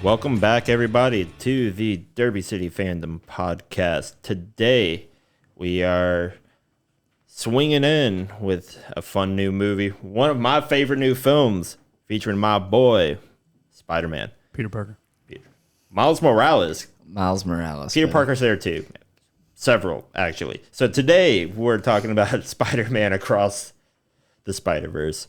Welcome back, everybody, to the Derby City Fandom podcast. Today, we are swinging in with a fun new movie. One of my favorite new films, featuring my boy, Spider-Man. Peter Parker. Miles Morales. Peter Baby. Parker's there, too. Several, actually. So today, we're talking about Spider-Man Across the Spider-Verse.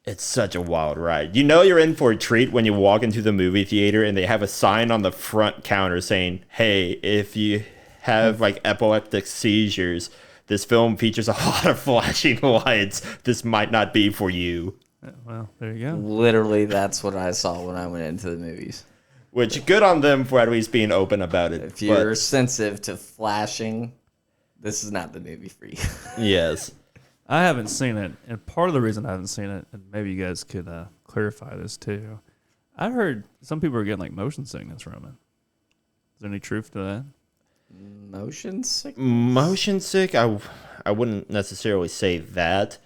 It's such a wild ride. You know you're in for a treat when you walk into the movie theater and they have a sign on the front counter saying, hey, if you have like epileptic seizures, this film features a lot of flashing lights. This might not be for you. Well, there you go. Literally, that's what I saw when I went into the movies. Which, good on them for at least being open about it. If you're sensitive to flashing, this is not the movie for you. Yes. I haven't seen it, and part of the reason I haven't seen it, and maybe you guys could clarify this too. I heard some people are getting like motion sickness from it. Is there any truth to that? Motion sickness? Motion sick, I wouldn't necessarily say that.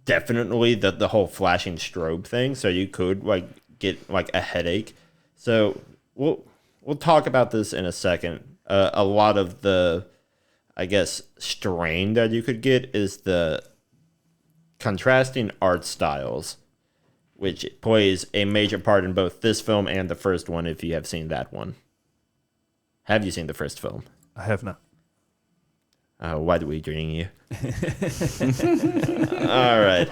Definitely the whole flashing strobe thing, so you could like get like a headache. So we'll talk about this in a second. A lot of the, I guess, strain that you could get is the contrasting art styles, which plays a major part in both this film and the first one, if you have seen that one. Have you seen the first film? I have not. Why do we bring you? All right.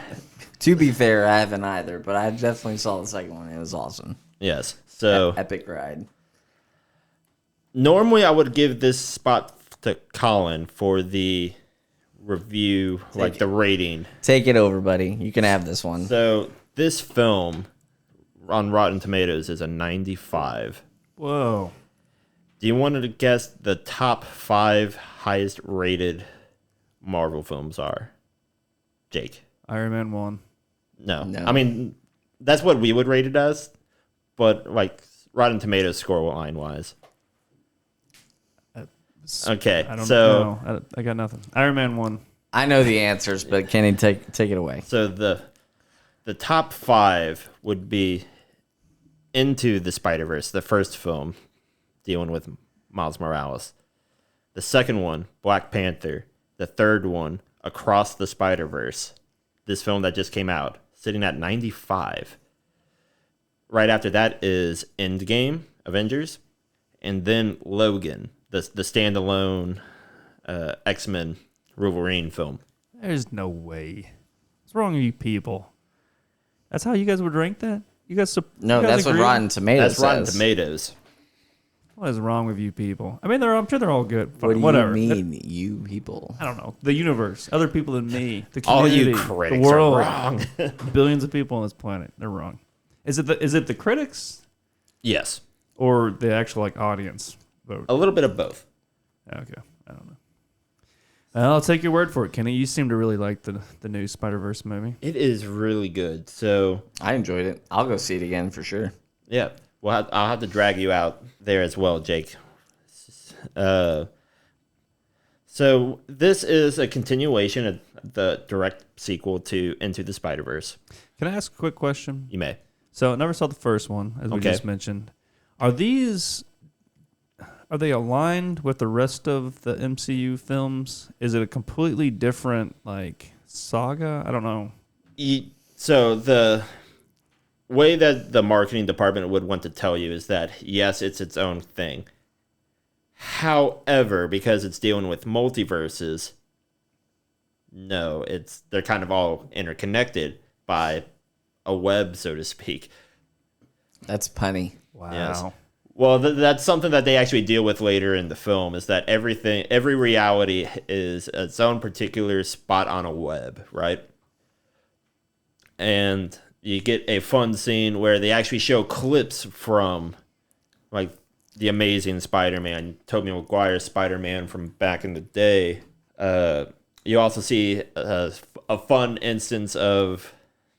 To be fair, I haven't either, but I definitely saw the second one. It was awesome. Yes. So Epic ride. normally I would give this spot to Colin for the review, like the rating. Take it over, buddy. You can have this one. So this film on Rotten Tomatoes is a 95. Whoa. Do you want to guess the top 5 highest rated Marvel films are? Jake? Iron Man 1. No. No. I mean, that's what we would rate it as, but like Rotten Tomatoes score line wise. Okay, I don't so know. I got nothing. Iron Man 1. I know the answers, but Kenny, take it away. So the top 5 would be Into the Spider-Verse, the first film dealing with Miles Morales. The second one, Black Panther. The third one, Across the Spider-Verse. This film that just came out, sitting at 95. Right after that is Endgame, Avengers, and then Logan, the standalone X-Men Wolverine film. There's no way. What's wrong with you people? That's how you guys would rank that? You guys No, you guys that's what agree? Rotten Tomatoes That's Rotten says. Tomatoes. What is wrong with you people? I mean, I'm sure they're all good. Fine, What do whatever. you mean, you people? I don't know. The universe, other people than me, the All community, you critics the world, are wrong. billions of people on this planet. They're wrong. Is it the critics Yes, or the actual like audience vote? a little bit of both. Okay, I don't know. I'll take your word for it, Kenny. You seem to really like the new Spider-Verse movie. It is really good. So I enjoyed it. I'll go see it again for sure. yeah, I'll have to drag you out there as well, Jake. So this is a continuation of the direct sequel to Into the Spider-Verse. Can I ask a quick question? You may. So I never saw the first one, as we Okay. just mentioned. Are they aligned with the rest of the MCU films? Is it a completely different like saga? I don't know. So the way that the marketing department would want to tell you is that, yes, it's its own thing. However, because it's dealing with multiverses, no, they're kind of all interconnected by a web, so to speak. That's punny. Wow. Yes. Well, that's something that they actually deal with later in the film, is that every reality is its own particular spot on a web, right? And you get a fun scene where they actually show clips from, like, the Amazing Spider-Man, Tobey Maguire's Spider-Man from back in the day. You also see a fun instance of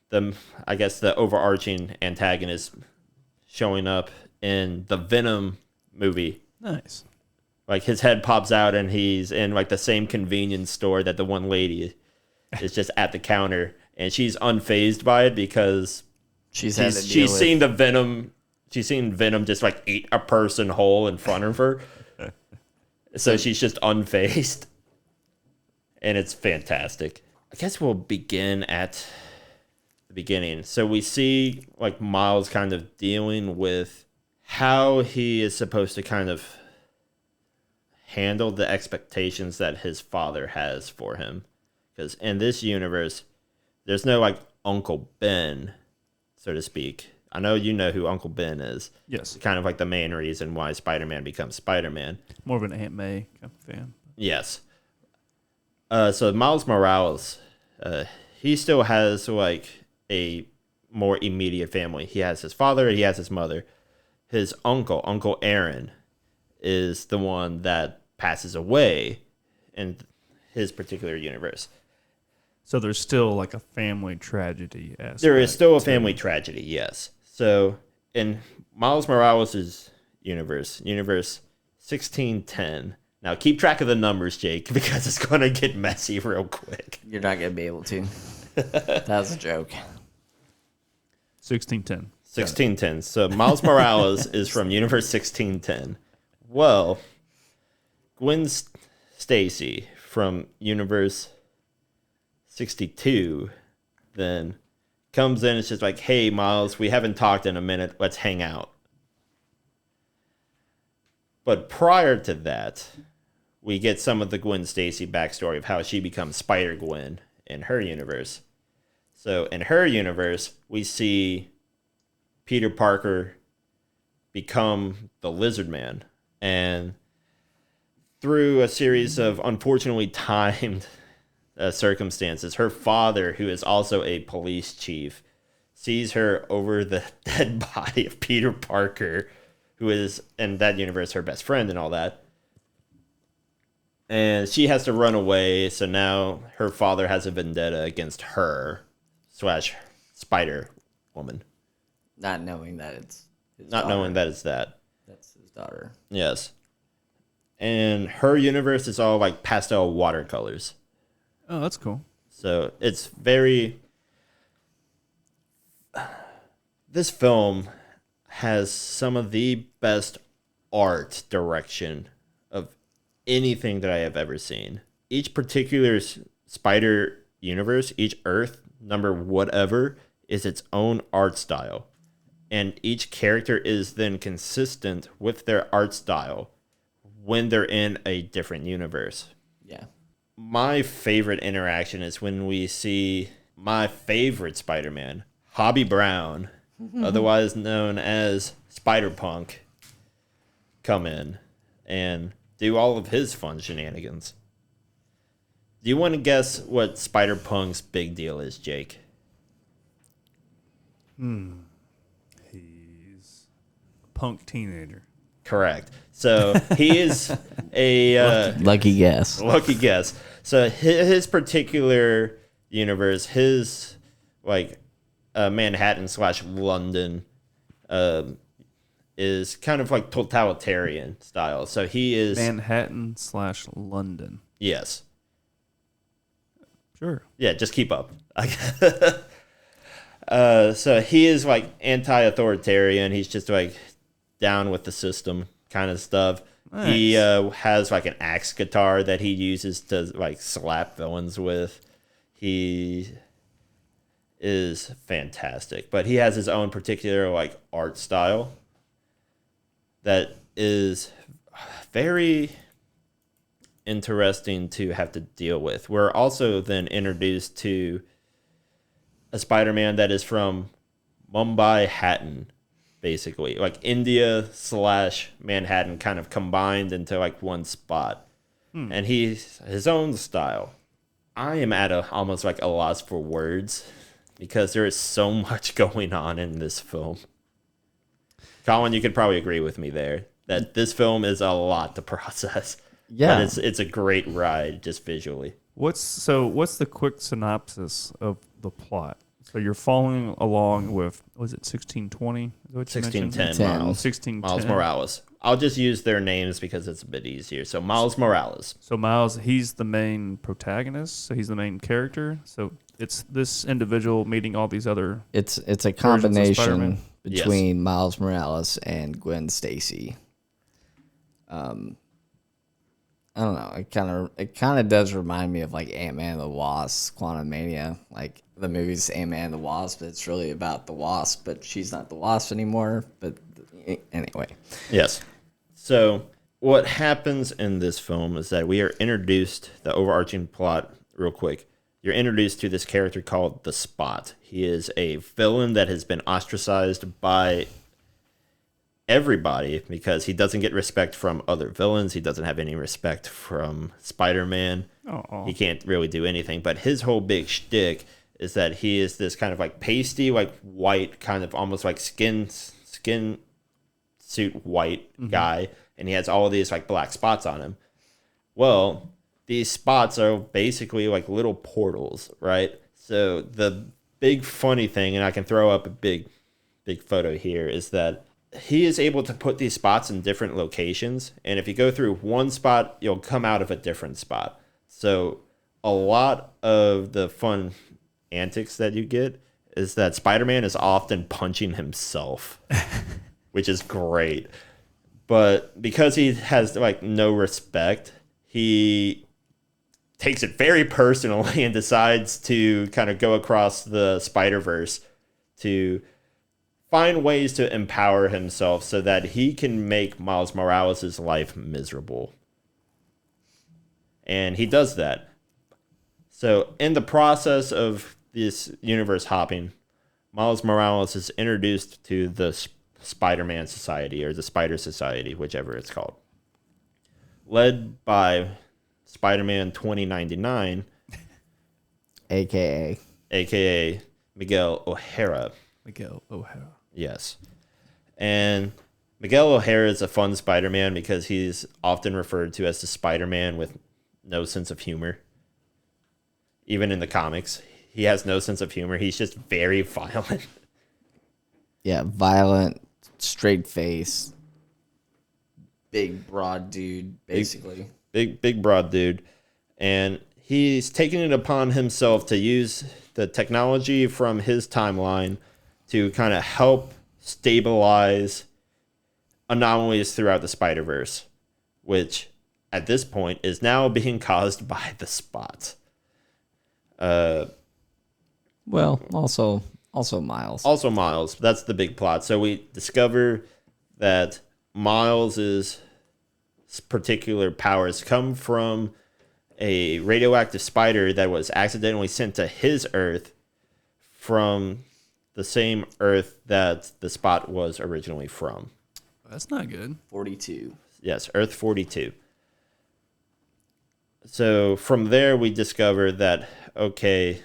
the overarching antagonist showing up in the Venom movie. Nice. Like, his head pops out and he's in like the same convenience store that the one lady is just at the counter, and she's unfazed by it because She's had to deal she's with. seen the Venom. She's seen Venom just like eat a person whole in front of her. So she's just unfazed. And it's fantastic. I guess we'll begin at the beginning. So we see like Miles kind of dealing with how he is supposed to kind of handle the expectations that his father has for him. Because in this universe, there's no like Uncle Ben, so to speak. I know you know who Uncle Ben is. Yes. Kind of like the main reason why Spider-Man becomes Spider-Man. More of an Aunt May kind of fan. Yes. So Miles Morales, he still has like a more immediate family. He has his father, he has his mother. His Uncle Aaron, is the one that passes away in his particular universe. So there's still like a family tragedy aspect. There is still a family tragedy, yes. So in Miles Morales' universe 1610. Now keep track of the numbers, Jake, because it's going to get messy real quick. You're not gonna be able to. That was a joke. 1610. 1610. So Miles Morales is from universe 1610. Well, Gwen Stacy from universe 62 then comes in and it's just like, hey, Miles, we haven't talked in a minute. Let's hang out. But prior to that, we get some of the Gwen Stacy backstory of how she becomes Spider-Gwen in her universe. So in her universe, we see Peter Parker become the Lizard Man. And through a series of unfortunately timed circumstances, her father, who is also a police chief, sees her over the dead body of Peter Parker, who is in that universe her best friend and all that. And she has to run away, so now her father has a vendetta against her / Spider-Woman. Not knowing that it's his Not daughter. knowing that it's that. That's his daughter. Yes. And her universe is all like pastel watercolors. Oh, that's cool. So it's very... This film has some of the best art direction of anything that I have ever seen. Each particular Spider universe, each Earth, number whatever, is its own art style. And each character is then consistent with their art style when they're in a different universe. Yeah. My favorite interaction is when we see my favorite Spider-Man, Hobby Brown, otherwise known as Spider-Punk, come in and do all of his fun shenanigans. Do you want to guess what Spider-Punk's big deal is, Jake? He's a punk teenager. Correct. So he is a Lucky guess. lucky guess. So his particular universe, his like Manhattan / London, is kind of like totalitarian style. So he is Manhattan / London. yes, Sure. yeah. Just keep up. So he is like anti-authoritarian. He's just like down with the system kind of stuff. Nice. He has like an axe guitar that he uses to like slap villains with. He is fantastic, but he has his own particular like art style that is very interesting to have to deal with. We're also then introduced to a Spider-Man that is from Mumbai Hatton, basically like India / Manhattan kind of combined into like one spot. And he's his own style. I am at almost like a loss for words because there is so much going on in this film. Colin, you could probably agree with me there that this film is a lot to process. Yeah. But it's a great ride just visually. What's the quick synopsis of the plot? So you're following along with, was it 1620? Is that what you mentioned? 1610 Miles. 1610. Miles Morales. I'll just use their names because it's a bit easier. So Miles Morales. So Miles, he's the main protagonist. So he's the main character. So it's this individual meeting all these other. It's a versions of combination Spider-Man. between Miles Morales and Gwen Stacy. I don't know. It kind of does remind me of like Ant-Man and the Wasp, Quantumania, like the movie's Ant-Man and the Wasp. But it's really about the Wasp, but she's not the Wasp anymore. But anyway, Yes. So what happens in this film is that we are introduced, the overarching plot, real quick. You're introduced to this character called the Spot. He is a villain that has been ostracized by everybody because he doesn't get respect from other villains. He doesn't have any respect from Spider-Man. Oh, He can't really do anything. But his whole big shtick is that he is this kind of like pasty, like white, kind of almost like skin suit white guy, and he has all of these like black spots on him. Well, these spots are basically like little portals, right? So the big funny thing, and I can throw up a big photo here, is that he is able to put these spots in different locations, and if you go through one spot, you'll come out of a different spot. So a lot of the fun antics that you get is that Spider-Man is often punching himself, which is great. But because he has like no respect, he takes it very personally and decides to kind of go across the Spider-Verse to find ways to empower himself so that he can make Miles Morales' life miserable. And he does that. So in the process of this universe hopping, Miles Morales is introduced to the Spider-Man Society, or the Spider Society, whichever it's called. Led by Spider-Man 2099, a.k.a. Miguel O'Hara. Miguel O'Hara. Yes. And Miguel O'Hara is a fun Spider-Man because he's often referred to as the Spider-Man with no sense of humor. Even in the comics, he has no sense of humor. He's just very violent. Yeah, violent, straight face, big, broad dude, basically. Big broad dude. And he's taken it upon himself to use the technology from his timeline to kind of help stabilize anomalies throughout the Spider-Verse, which at this point is now being caused by the Spot. Well, also Miles. Also Miles. That's the big plot. So we discover that Miles's particular powers come from a radioactive spider that was accidentally sent to his Earth from the same Earth that the Spot was originally from. That's not good. 42. Yes, Earth 42. So from there, we discover that, okay,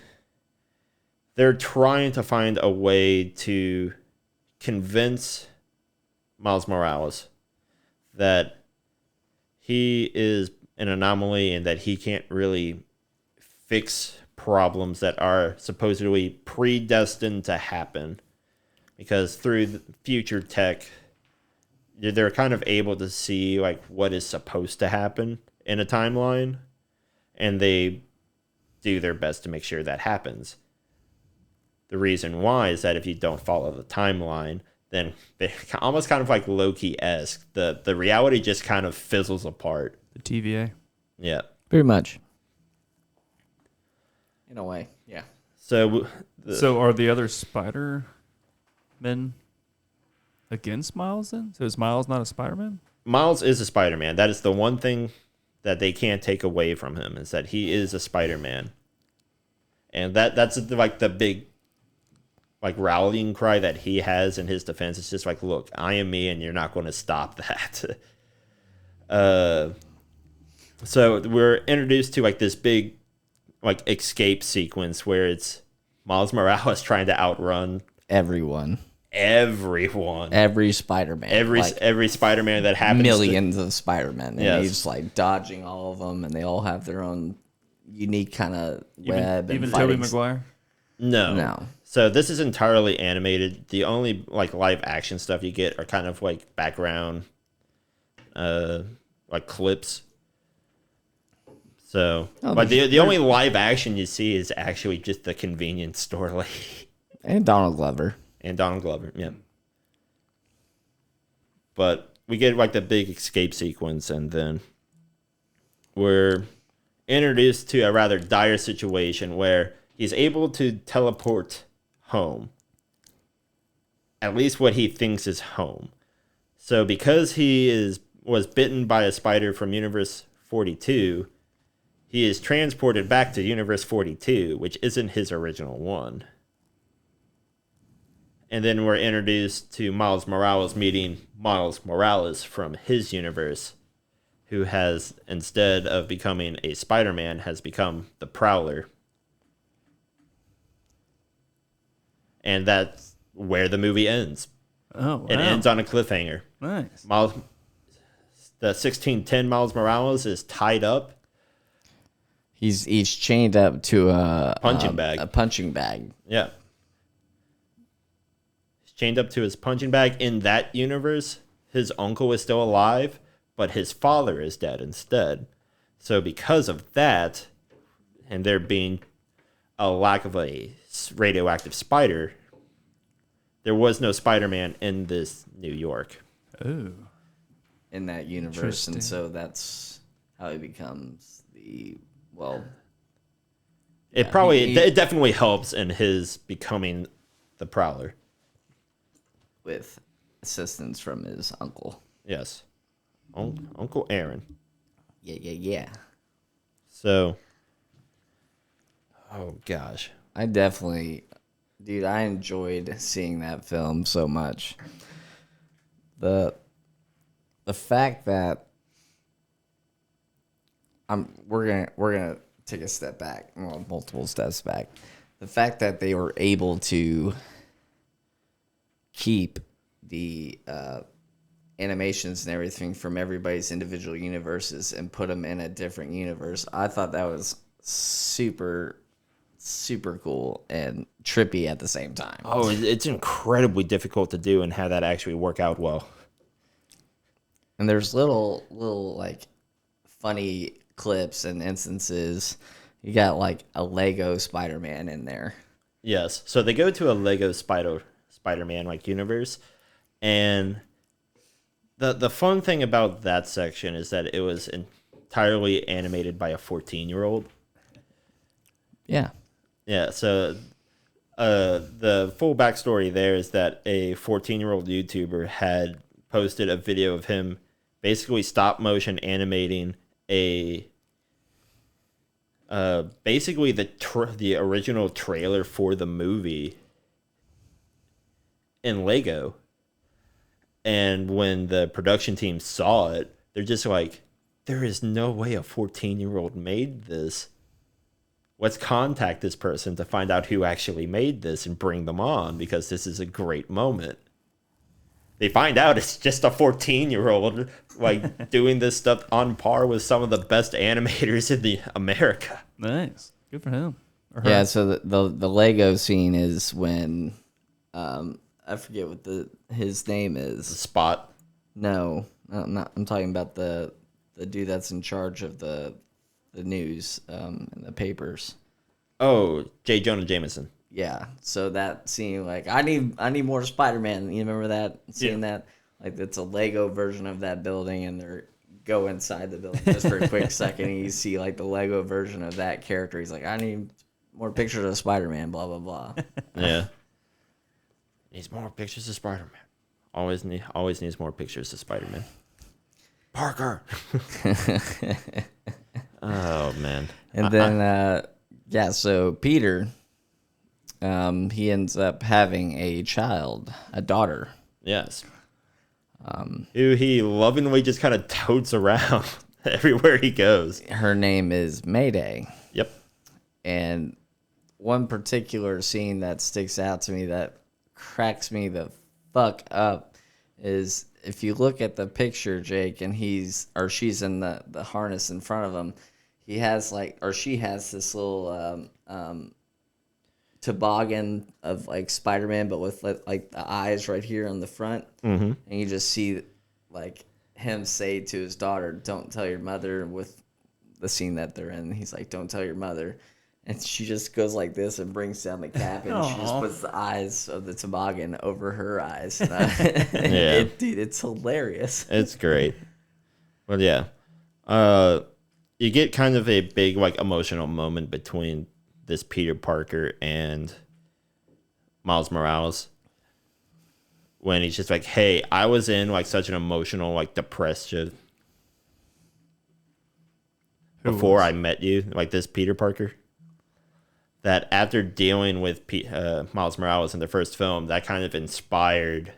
they're trying to find a way to convince Miles Morales that he is an anomaly and that he can't really fix problems that are supposedly predestined to happen, because through the future tech, they're kind of able to see like what is supposed to happen in a timeline, and they do their best to make sure that happens. The reason why is that if you don't follow the timeline, then they're almost kind of like Loki-esque. The reality just kind of fizzles apart. The TVA. Yeah. Pretty much. In a way, yeah. So are the other Spider-Men against Miles then? So is Miles not a Spider-Man? Miles is a Spider-Man. That is the one thing that they can't take away from him, is that he is a Spider-Man. And that's like the big like rallying cry that he has in his defense. It's just like, look, I am me and you're not going to stop that. So we're introduced to like this big like escape sequence where it's Miles Morales trying to outrun Everyone. every Spider-Man. every Spider-Man that happens. Millions of Spider-Men. And Yes. he's like dodging all of them, and they all have their own unique kind of web. Even and Tobey fighting. Maguire? No. So this is entirely animated. The only like live action stuff you get are kind of like background like clips. So, Oh, but there's- the only live action you see is actually just the convenience store lady And Donald Glover. and Donald Glover. Yeah. But we get like the big escape sequence, and then we're introduced to a rather dire situation where he's able to teleport home. At least what he thinks is home. So because was bitten by a spider from Universe 42, he is transported back to Universe 42, which isn't his original one. And then we're introduced to Miles Morales meeting Miles Morales from his universe, who has, instead of becoming a Spider-Man, has become the Prowler. And that's where the movie ends. Oh, wow. It ends on a cliffhanger. Nice. The 1610 Miles Morales is tied up. He's chained up to Punching bag. A punching bag. Yeah. He's chained up to his punching bag. In that universe, his uncle is still alive, but his father is dead instead. So because of that, and there being a lack of a radioactive spider, there was no Spider-Man in this New York. Oh. In that universe, Interesting. and so that's how he becomes the It it definitely helps in his becoming the Prowler. with assistance from his uncle. Yes. Uncle Aaron. Yeah. So, oh gosh. I definitely, dude, I enjoyed seeing that film so much. The fact that we're gonna take a step back, well, multiple steps back. The fact that they were able to keep the animations and everything from everybody's individual universes and put them in a different universe, I thought that was super cool and trippy at the same time. Oh, it's incredibly difficult to do and have that actually work out well. And there's little like funny clips and instances. You got like a Lego Spider-Man in there. Yes. So they go to a Lego Spider-Man like universe, and the fun thing about that section is that it was entirely animated by a 14-year-old. Yeah. Yeah, so the full backstory there is that a 14-year-old YouTuber had posted a video of him basically stop motion animating basically the original trailer for the movie in Lego. And when the production team saw it, they're just like, there is no way a 14-year-old made this. Let's contact this person to find out who actually made this and bring them on, because this is a great moment. They find out it's just a 14-year-old like doing this stuff on par with some of the best animators in the America. Nice. Good for him. Or her. Yeah, so the Lego scene is when I forget what his name is. Spot. No, I'm talking about the dude that's in charge of the news and the papers. Oh, J. Jonah Jameson. Yeah, so that scene, like, I need more Spider-Man. You remember that? Seeing that? Like, it's a Lego version of that building, and they go inside the building just for a quick second, and you see, like, the Lego version of that character. He's like, I need more pictures of Spider-Man, blah, blah, blah. Yeah. Needs more pictures of Spider-Man. Always needs more pictures of Spider-Man. Parker. Oh, man. And then, yeah, so Peter, he ends up having a child, a daughter. Yes. Who he lovingly just kind of totes around everywhere he goes. Her name is Mayday. Yep. And one particular scene that sticks out to me that cracks me the fuck up is if you look at the picture, Jake, and she's in the harness in front of him, he has she has this little toboggan of like Spider-Man, but with like the eyes right here on the front. Mm-hmm. And you just see like him say to his daughter, "Don't tell your mother," with the scene that they're in. He's like, "Don't tell your mother," and she just goes like this and brings down the cap, and she just puts the eyes of the toboggan over her eyes. Dude, it's hilarious. It's great. Well, yeah. You get kind of a big like emotional moment between this Peter Parker and Miles Morales when he's just like, "Hey, I was in like such an emotional, like depression before I met you," like this Peter Parker. That after dealing with Miles Morales in the first film, that kind of inspired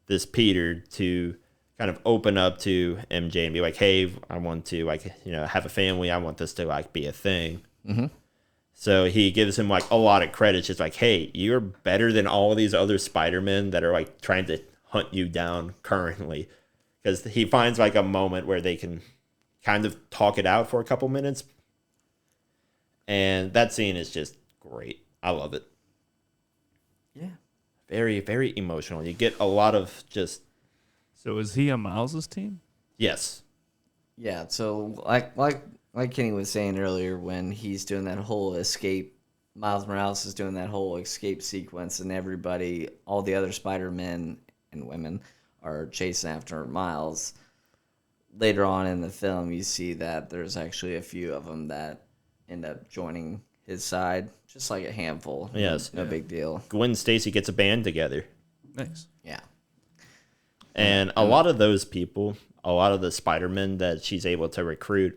this Peter to kind of open up to MJ and be like, "Hey, I want to like have a family. I want this to like be a thing." Mm-hmm. So he gives him like a lot of credit. Just like, "Hey, you're better than all these other Spider-Men that are like trying to hunt you down currently," because he finds like a moment where they can kind of talk it out for a couple minutes, and that scene is just great. I love it. Yeah. Very, very emotional. You get a lot of just So is he on Miles's team? yes. Yeah, so like Kenny was saying earlier, when he's doing that whole escape, Miles Morales is doing that whole escape sequence, and everybody, all the other Spider-Men and women, are chasing after Miles. Later on in the film, you see that there's actually a few of them that end up joining his side, just like a handful. Yes. No big deal. Gwen Stacy gets a band together. Nice. Yeah. And a lot of those people, a lot of the Spider-Men that she's able to recruit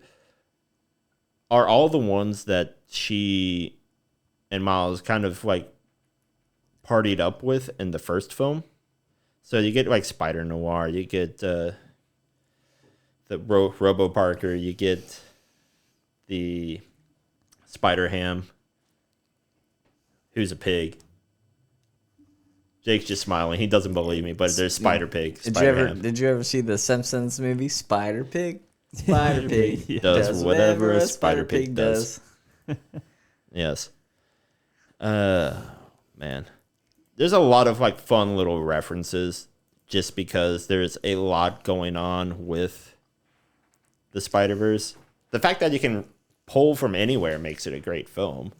are all the ones that she and Miles kind of like partied up with in the first film. So you get like Spider Noir, you get the Robo Parker, you get the Spider Ham, who's a pig. Jake's just smiling. He doesn't believe me, but there's Spider Pig. Did you ever see the Simpsons movie Spider Pig? Spider Pig does whatever a Spider Pig does. Yes. Man. There's a lot of like fun little references just because there's a lot going on with the Spider-Verse. The fact that you can pull from anywhere makes it a great film.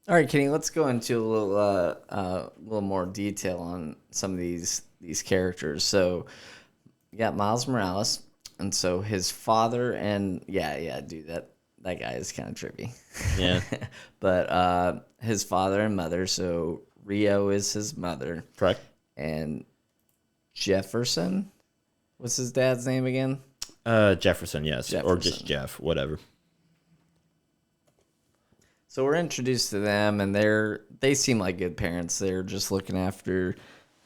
All right, Kenny, let's go into a little more detail on some of these characters. So, you got Miles Morales, and so his father and dude, that guy is kind of trippy. Yeah. But his father and mother. So Rio is his mother, Correct. and Jefferson. What's his dad's name again? Jefferson, yes. Jefferson. Or just Jeff, whatever. So we're introduced to them, and they seem like good parents. They're just looking after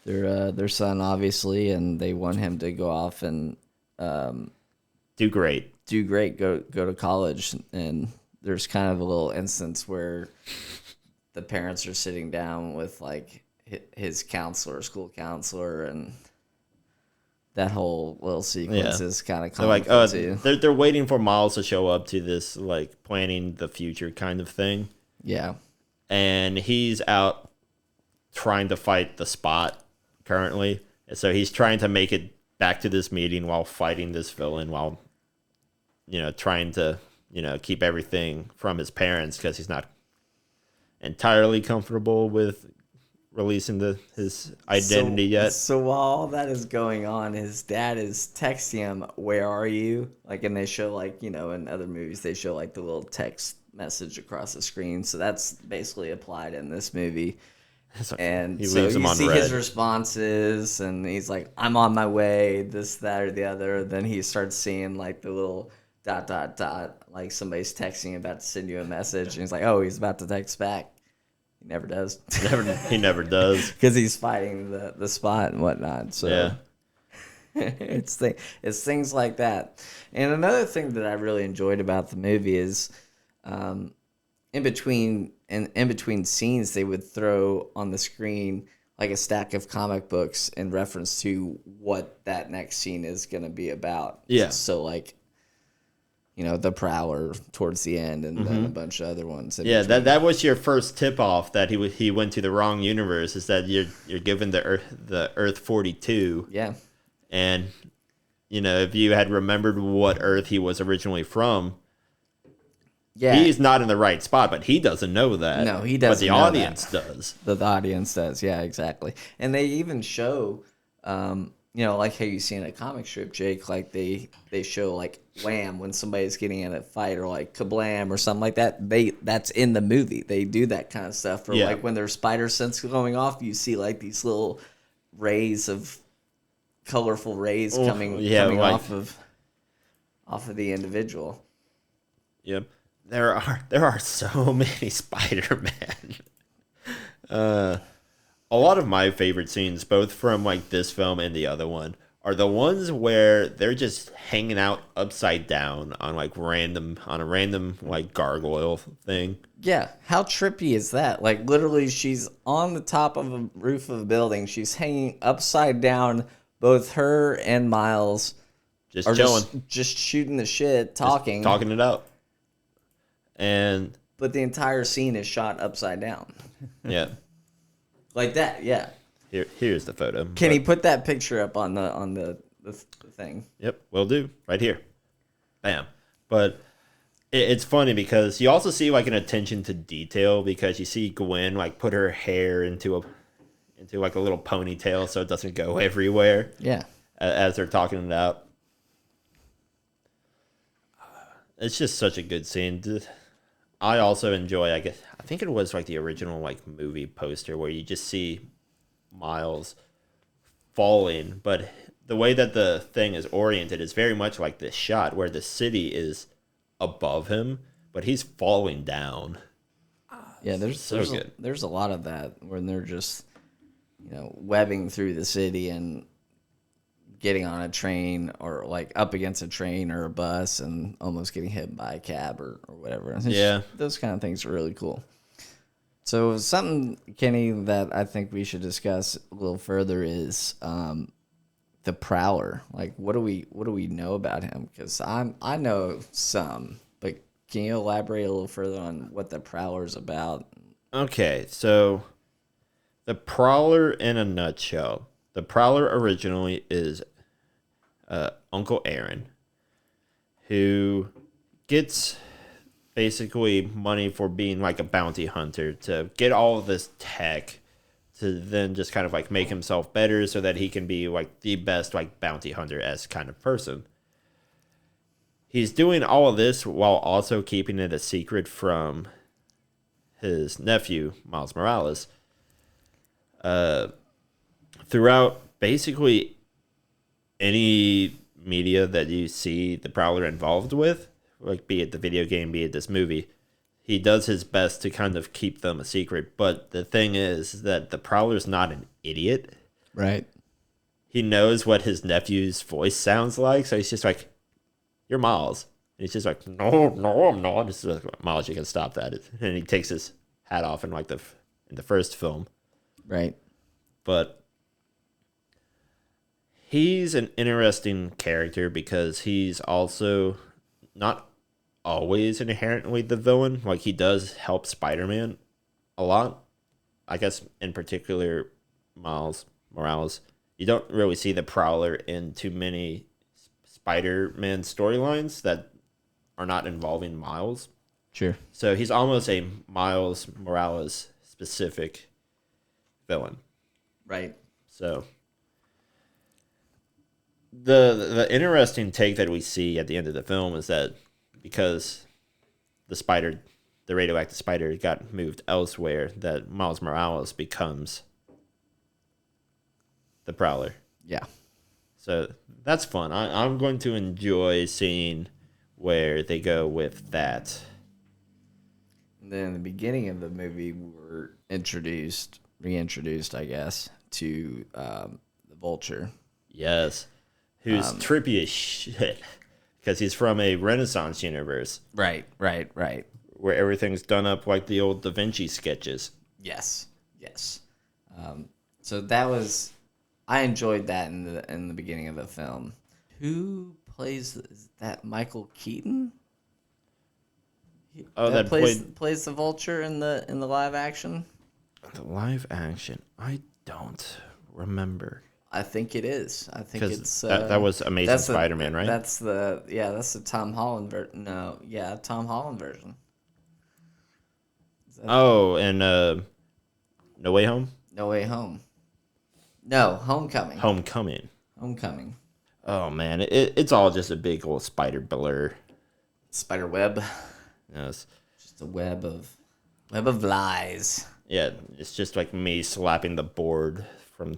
their son, obviously, and they want him to go off and Do great. go to college. And there's kind of a little instance where the parents are sitting down with like his counselor, school counselor, and that whole little sequence is kind of comical too. They're waiting for Miles to show up to this like planning the future kind of thing. Yeah. And he's out trying to fight the Spot currently. So he's trying to make it back to this meeting while fighting this villain, while trying to keep everything from his parents because he's not entirely comfortable with releasing his identity yet. So while all that is going on, his dad is texting him, "Where are you?" Like, and they show like, in other movies, they show like the little text message across the screen. So that's basically applied in this movie. And he so leaves him you on see red. his responses, and he's like, "I'm on my way," this, that, or the other. Then he starts seeing like the little ... like somebody's texting about to send you a message, and he's like, "Oh, he's about to text back." He never does. He never does. Because he's fighting the Spot and whatnot. So Yeah. it's things like that. And another thing that I really enjoyed about the movie is in between scenes, they would throw on the screen like a stack of comic books in reference to what that next scene is going to be about. Yeah. So like, the Prowler towards the end, and then a bunch of other ones. Yeah, that was your first tip off that he went to the wrong universe. Is that you're given the Earth 42. Yeah. And you know, if you had remembered what Earth he was originally from, Yeah. he's not in the right spot, but he doesn't know that. No, he doesn't But the know audience that. does. The audience does, yeah, exactly. And they even show, you know, like how you see in a comic strip, Jake, like they show like wham when somebody's getting in a fight, or like kablam or something like that. That's in the movie. They do that kind of stuff. Or Yeah. like when their spider sense going off, you see like these little rays of colorful rays coming like, off of the individual. Yep. There are so many Spider-Man. A lot of my favorite scenes, both from like this film and the other one, are the ones where they're just hanging out upside down on a random like gargoyle thing. Yeah, how trippy is that? Like literally, she's on the top of a roof of a building. She's hanging upside down. Both her and Miles Just are chilling, just shooting the shit, just talking. talking it out. And But the entire scene is shot upside down, yeah, like that. Yeah. here's the photo. Can he put that picture up on the thing? Yep, will do. Right here. Bam. But it's funny because you also see like an attention to detail, because you see Gwen like put her hair into like a little ponytail so it doesn't go everywhere Yeah. as they're talking it out. It's just such a good scene. I also enjoy, I think it was like the original like movie poster where you just see Miles falling, but the way that the thing is oriented is very much like this shot where the city is above him, but he's falling down. Yeah, there's a lot of that when they're just, you know, webbing through the city and getting on a train, or like up against a train or a bus and almost getting hit by a cab or whatever. Yeah. Those kind of things are really cool. So something, Kenny, that I think we should discuss a little further is the Prowler. Like, what do we know about him? Because I know some, but can you elaborate a little further on what the Prowler's about? Okay, so the Prowler in a nutshell. The Prowler originally is Uncle Aaron, who gets basically money for being like a bounty hunter to get all of this tech to then just kind of like make himself better so that he can be like the best like bounty hunter as kind of person. He's doing all of this while also keeping it a secret from his nephew, Miles Morales. Throughout basically any media that you see the Prowler involved with, like be it the video game, be it this movie, he does his best to kind of keep them a secret. But the thing is that the Prowler's not an idiot. Right. He knows what his nephew's voice sounds like, so he's just like, "You're Miles." And he's just like, "No, I'm not." It's like, "Miles, you can stop that." And he takes his hat off in like in the first film. Right. But he's an interesting character because he's also not always inherently the villain. Like, he does help Spider-Man a lot. I guess in particular, Miles Morales. You don't really see the Prowler in too many Spider-Man storylines that are not involving Miles. Sure. So he's almost a Miles Morales specific villain. Right. So the interesting take that we see at the end of the film is that because the radioactive spider got moved elsewhere, that Miles Morales becomes the Prowler. Yeah. So that's fun. I'm going to enjoy seeing where they go with that. And then in the beginning of the movie, we were reintroduced, I guess, to the Vulture. Yes. Who's trippy as shit. Because he's from a Renaissance universe. Right. Where everything's done up like the old Da Vinci sketches. Yes. So that was, I enjoyed that in the beginning of the film. Who plays, is that Michael Keaton? Oh, that plays the Vulture in the live action. The live action, I don't remember. I think it is. I think Because it's that was Amazing that's Spider-Man, right? That's the Tom Holland version. No, yeah, Tom Holland version. Is that Oh, and No Way Home? No Way Home? No, Homecoming. Homecoming. Homecoming. Oh, man. It's all just a big old spider blur. Spider web. Yes. Just a web of lies. Yeah, it's just like me slapping the board from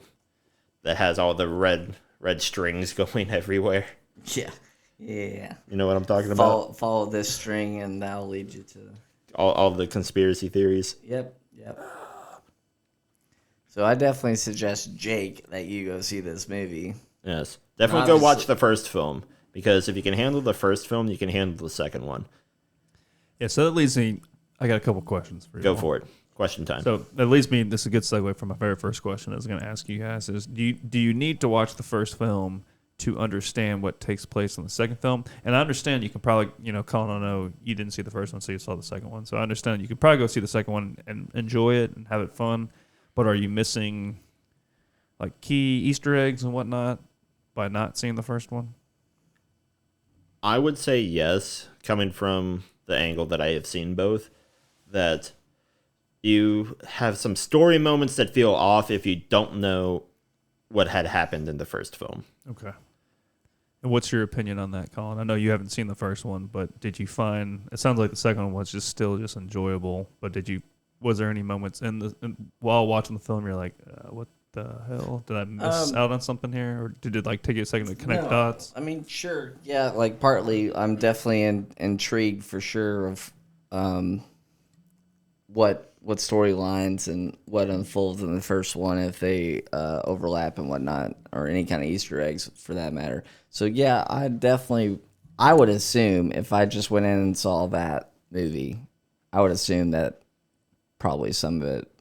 that has all the red strings going everywhere. Yeah. Yeah. You know what I'm talking about? Follow this string and that'll lead you to All the conspiracy theories. Yep. So I definitely suggest Jake that you go see this movie. Yes. Definitely go watch the first film. Because if you can handle the first film, you can handle the second one. Yeah, so that leads me. I got a couple questions for you. Go for it. Question time. So that leads me. This is a good segue from my very first question. I was going to ask you guys: is do you need to watch the first film to understand what takes place in the second film? And I understand you can probably, Colin, I know you didn't see the first one, so you saw the second one. So I understand you could probably go see the second one and enjoy it and have it fun. But are you missing like key Easter eggs and whatnot by not seeing the first one? I would say yes, coming from the angle that I have seen both, that you have some story moments that feel off if you don't know what had happened in the first film. Okay. And what's your opinion on that, Colin? I know you haven't seen the first one, but did you find it sounds like the second one was still enjoyable, but was there any moments while watching the film you're like, what the hell? Did I miss out on something here? Or did it take you a second to connect dots? I mean, sure. Yeah, partly I'm definitely intrigued for sure of what storylines and what unfolds in the first one, if they overlap and whatnot, or any kind of Easter eggs for that matter. So yeah, I would assume if I just went in and saw that movie, I would assume that probably some of it,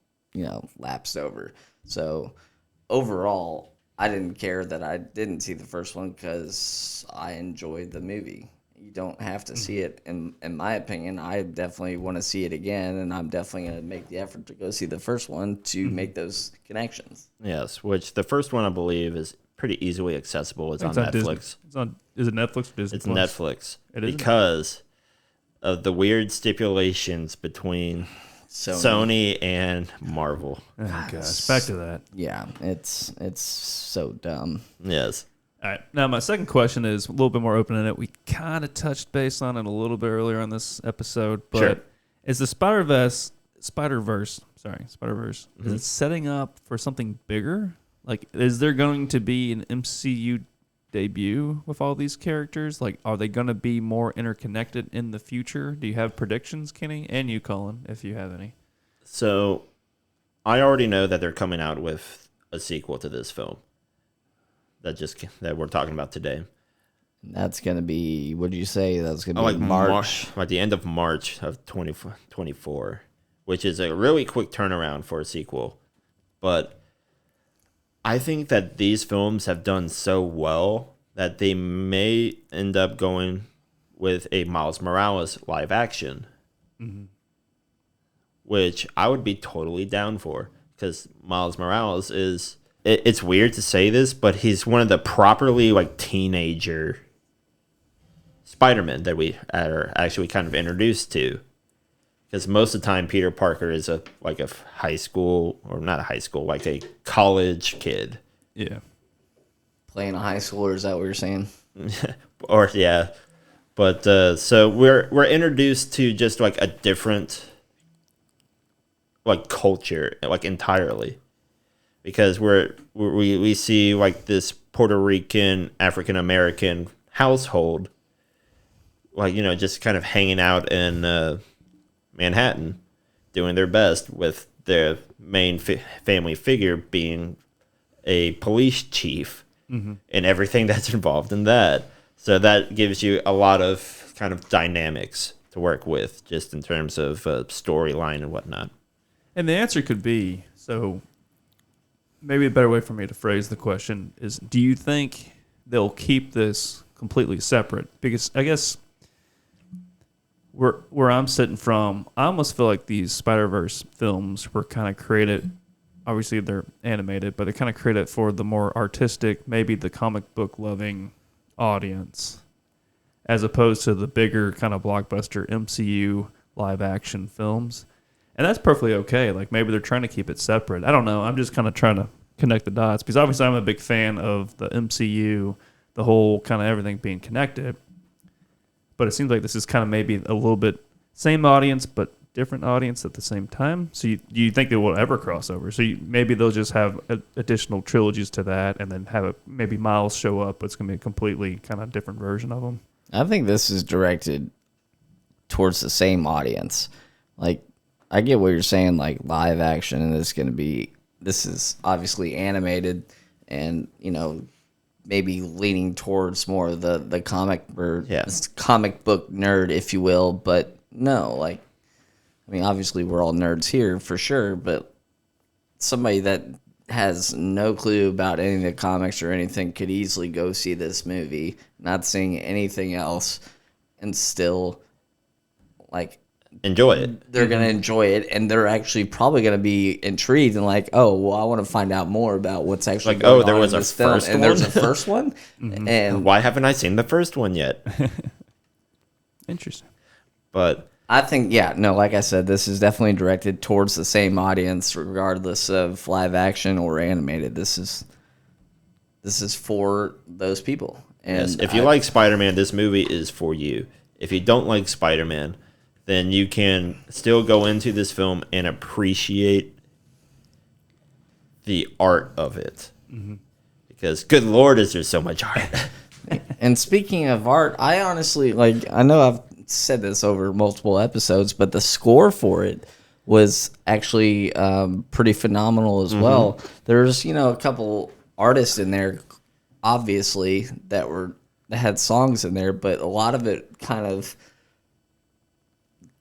lapsed over. So overall, I didn't care that I didn't see the first one because I enjoyed the movie. You don't have to see it, in my opinion. I definitely want to see it again, and I'm definitely going to make the effort to go see the first one to make those connections. Yes, which the first one I believe is pretty easily accessible. It's on Netflix. Is it Netflix or Disney? It's Netflix. It is because of the weird stipulations between Sony and Marvel. Oh gosh, back to that. Yeah, it's so dumb. Yes. All right. Now, my second question is a little bit more open-ended. We kind of touched base on it a little bit earlier on this episode, but sure. Is the Spider-Verse, is it setting up for something bigger? Like, is there going to be an MCU debut with all these characters? Like, are they going to be more interconnected in the future? Do you have predictions, Kenny? And you, Colin, if you have any. So, I already know that they're coming out with a sequel to this film. That we're talking about today. That's going to be, what did you say? That's going to be March. At the end of March of 2024, which is a really quick turnaround for a sequel. But I think that these films have done so well that they may end up going with a Miles Morales live action. Mm-hmm. Which I would be totally down for, because Miles Morales is... It's weird to say this, but he's one of the properly teenager Spider-Man that we are actually kind of introduced to. Because most of the time, Peter Parker is a high school, or not a high school, like a college kid. Yeah. Playing a high schooler, is that what you're saying? Or yeah, but so we're introduced to just a different culture entirely. Because we see this Puerto Rican African American household, just kind of hanging out in Manhattan, doing their best, with their main family figure being a police chief, and everything that's involved in that. So that gives you a lot of kind of dynamics to work with, just in terms of storyline and whatnot. And the answer could be, so maybe a better way for me to phrase the question is, do you think they'll keep this completely separate? Because I guess where I'm sitting from, I almost feel like these Spider-Verse films were kind of created obviously they're animated, but they're kind of created for the more artistic, maybe the comic book loving audience, as opposed to the bigger kind of blockbuster MCU live action films. And that's perfectly okay. Like maybe they're trying to keep it separate. I don't know. I'm just kind of trying to connect the dots because obviously I'm a big fan of the MCU, the whole kind of everything being connected. But it seems like this is kind of maybe a little bit same audience, but different audience at the same time. So do you think they will ever cross over? So maybe they'll just have additional trilogies to that and then have maybe Miles show up, but it's going to be a completely kind of different version of them. I think this is directed towards the same audience. Like, I get what you're saying, like live action, and this is obviously animated and, you know, maybe leaning towards more of the comic book nerd, if you will. But no, like, I mean, obviously we're all nerds here for sure, but somebody that has no clue about any of the comics or anything could easily go see this movie, not seeing anything else, and still, like, enjoy it. They're going to enjoy it, and they're actually probably going to be intrigued and like, oh, well, I want to find out more about what's actually like, going on there was in a this film. first And one? there's a first one? And Why haven't I seen the first one yet? Interesting. But I think, like I said, this is definitely directed towards the same audience, regardless of live action or animated. This is for those people. And yes, if you like Spider-Man, this movie is for you. If you don't like Spider-Man, then you can still go into this film and appreciate the art of it. Mm-hmm. Because, good Lord, is there so much art. And speaking of art, I honestly, like, I know I've said this over multiple episodes, but the score for it was actually pretty phenomenal as well. There's, a couple artists in there, obviously, that had songs in there, but a lot of it kind of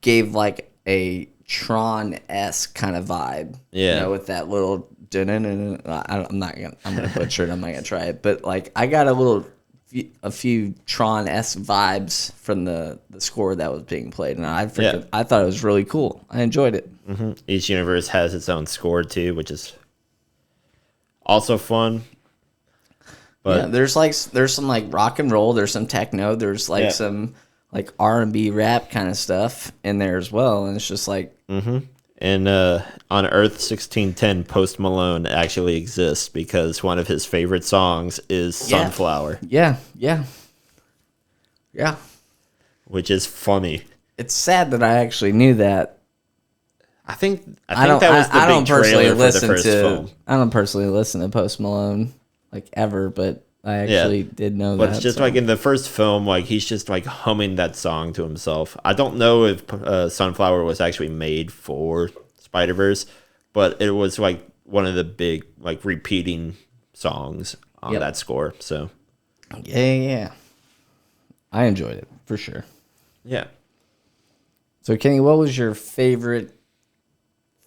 gave like a Tron-esque kind of vibe. Yeah. With that little I'm gonna butcher it, I'm not gonna try it. But like I got a few Tron-esque vibes from the score that was being played, and I thought it was really cool. I enjoyed it. Mm-hmm. Each universe has its own score too, which is also fun. But there's some like rock and roll, there's some techno, there's like some like R&B rap kind of stuff in there as well, and it's just like And on Earth 1610, Post Malone actually exists because one of his favorite songs is Sunflower. Yeah. Which is funny. It's sad that I actually knew that. I think that was the big trailer for the first film. I don't personally listen to Post Malone like ever, but I actually did know that. But it's just like in the first film, like he's just like humming that song to himself. I don't know if Sunflower was actually made for Spider-Verse, but it was like one of the big like repeating songs on that score. So yeah, I enjoyed it for sure. Yeah. So Kenny, what was your favorite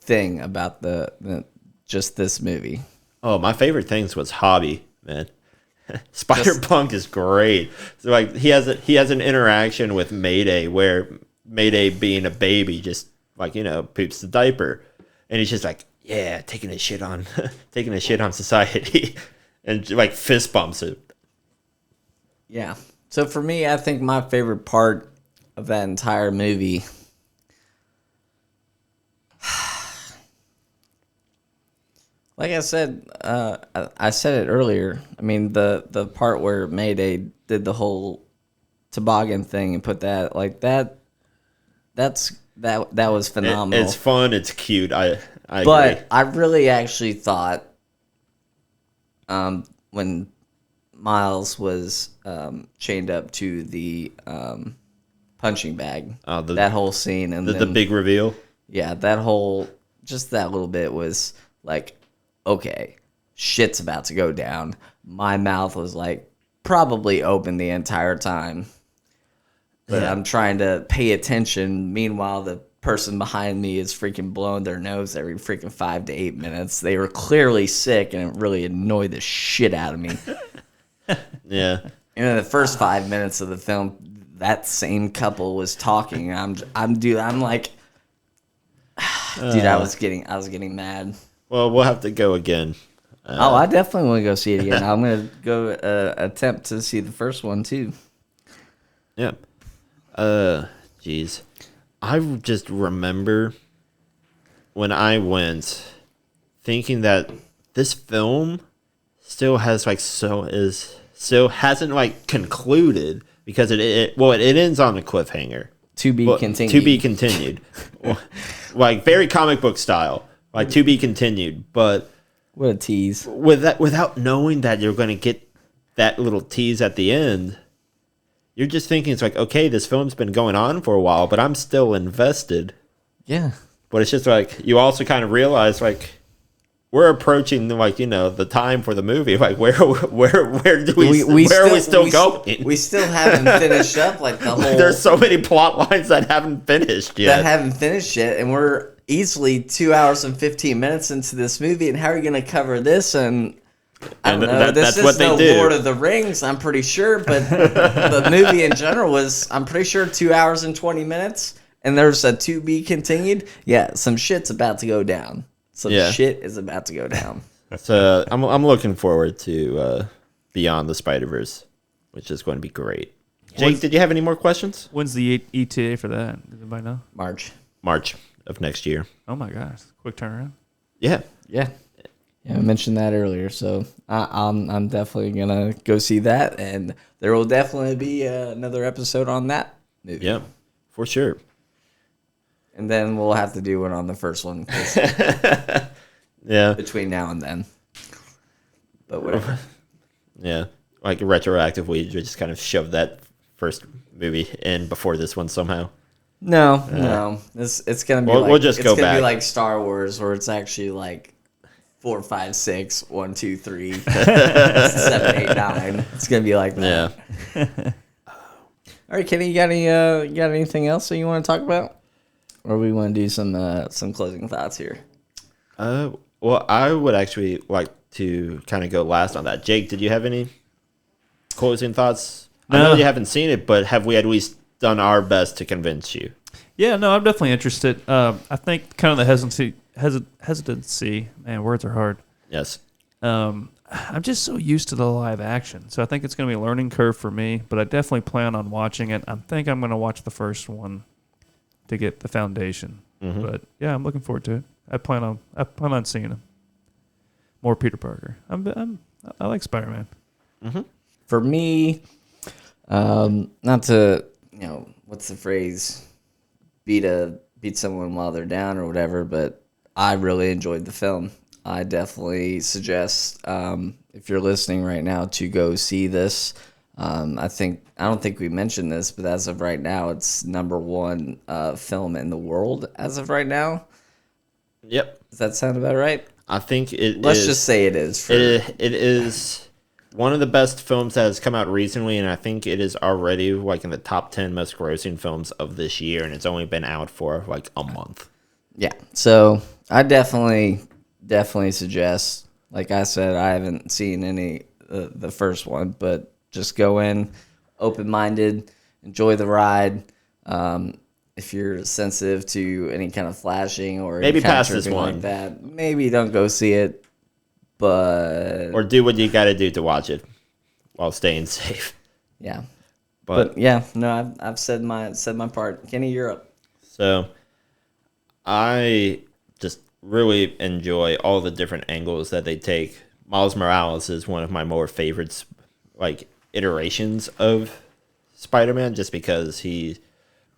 thing about just this movie? Oh, my favorite things was Hobby, man. Spider-Punk is great. So like he has an interaction with Mayday where Mayday, being a baby, just like poops the diaper, and he's just like, yeah, taking a shit on society, and like fist bumps it. Yeah. So for me, I think my favorite part of that entire movie, like I said, I said it earlier. I mean, the part where Mayday did the whole toboggan thing and put that like that. That was phenomenal. It's fun. It's cute. I but agree. I really actually thought, when Miles was chained up to the punching bag, that whole scene and the big reveal. Yeah, that little bit was like, okay, shit's about to go down. My mouth was like probably open the entire time. But I'm trying to pay attention. Meanwhile, the person behind me is freaking blowing their nose every freaking 5 to 8 minutes. They were clearly sick, and it really annoyed the shit out of me. Yeah. And in the first 5 minutes of the film, that same couple was talking. I was getting mad. Well, we'll have to go again. I definitely want to go see it again. I'm gonna go attempt to see the first one too. Yeah. Jeez. I just remember when I went thinking that this film still has still hasn't like concluded because it ends on a cliffhanger. To be continued. To be continued. Like very comic book style. Like to be continued, but What a tease. without knowing that you're going to get that little tease at the end, you're just thinking it's like, okay, this film's been going on for a while, but I'm still invested. Yeah. But it's just like you also kind of realize like we're approaching like the time for the movie. Like where do where are we still going? We still haven't finished up like the whole. There's so many plot lines that haven't finished yet. And we're easily 2 hours and 15 minutes into this movie. And how are you going to cover this? And I don't know. This is no Lord of the Rings, I'm pretty sure, but the movie in general was, I'm pretty sure, 2 hours and 20 minutes. And there's a to be continued. Yeah, some shit's about to go down. Shit is about to go down. So I'm looking forward to Beyond the Spider-Verse, which is going to be great. Jake, did you have any more questions? When's the ETA for that? Does anybody know? March of next year. Oh my gosh, quick turnaround. Yeah. I mentioned that earlier, so I'm definitely gonna go see that, and there will definitely be another episode on that movie. Yeah, for sure. And then we'll have to do one on the first one. Yeah. Between now and then. But whatever. Yeah, like retroactively, just kind of shove that first movie in before this one somehow. No. It's gonna be we'll just go back. It's gonna be like Star Wars, where it's actually like 4, 5, 6, 1, 2, 3, 7, 8, 9. It's gonna be like that. Yeah. All right, Kenny, you got anything else that you want to talk about, or we want to do some closing thoughts here? Well, I would actually like to kind of go last on that. Jake, did you have any closing thoughts? No. I know you haven't seen it, but have we at least done our best to convince you? Yeah, no, I'm definitely interested. I think kind of the hesitancy. Man, words are hard. Yes. I'm just so used to the live action, so I think it's going to be a learning curve for me. But I definitely plan on watching it. I think I'm going to watch the first one to get the foundation. Mm-hmm. But yeah, I'm looking forward to it. I plan on seeing him. More Peter Parker. I like Spider-Man. Mm-hmm. For me, not to what's the phrase, beat someone while they're down or whatever, but I really enjoyed the film. I definitely suggest if you're listening right now to go see this. I don't think we mentioned this, but as of right now, it's #1 film in the world as of right now. Yep. Does that sound about right? I think it Let's just say it is. It is one of the best films that has come out recently, and I think it is already like in the top 10 most grossing films of this year, and it's only been out for like a month. Yeah. So I definitely suggest, like I said, I haven't seen any the first one, but just go in open-minded, enjoy the ride. If you're sensitive to any kind of flashing or maybe pass this one like that, maybe don't go see it. Or do what you got to do to watch it while staying safe. Yeah. But yeah, no, I've said my part. Kenny, you're up. So I just really enjoy all the different angles that they take. Miles Morales is one of my more favorites, like iterations of Spider-Man, just because he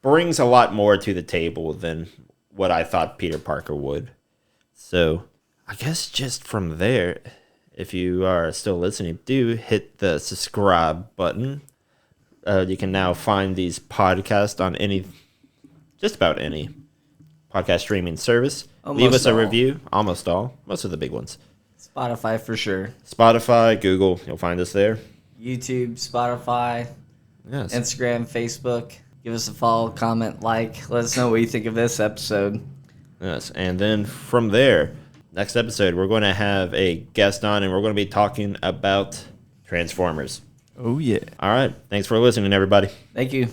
brings a lot more to the table than what I thought Peter Parker would. So I guess just from there, if you are still listening, do hit the subscribe button. You can now find these podcasts on just about any podcast streaming service. Leave us a review. Almost all. Most of the big ones. Spotify for sure. Spotify, Google. You'll find us there. YouTube, Spotify, yes. Instagram, Facebook. Give us a follow, comment, like. Let us know what you think of this episode. Yes, and then from there, next episode, we're going to have a guest on, and we're going to be talking about Transformers. Oh, yeah. All right. Thanks for listening, everybody. Thank you.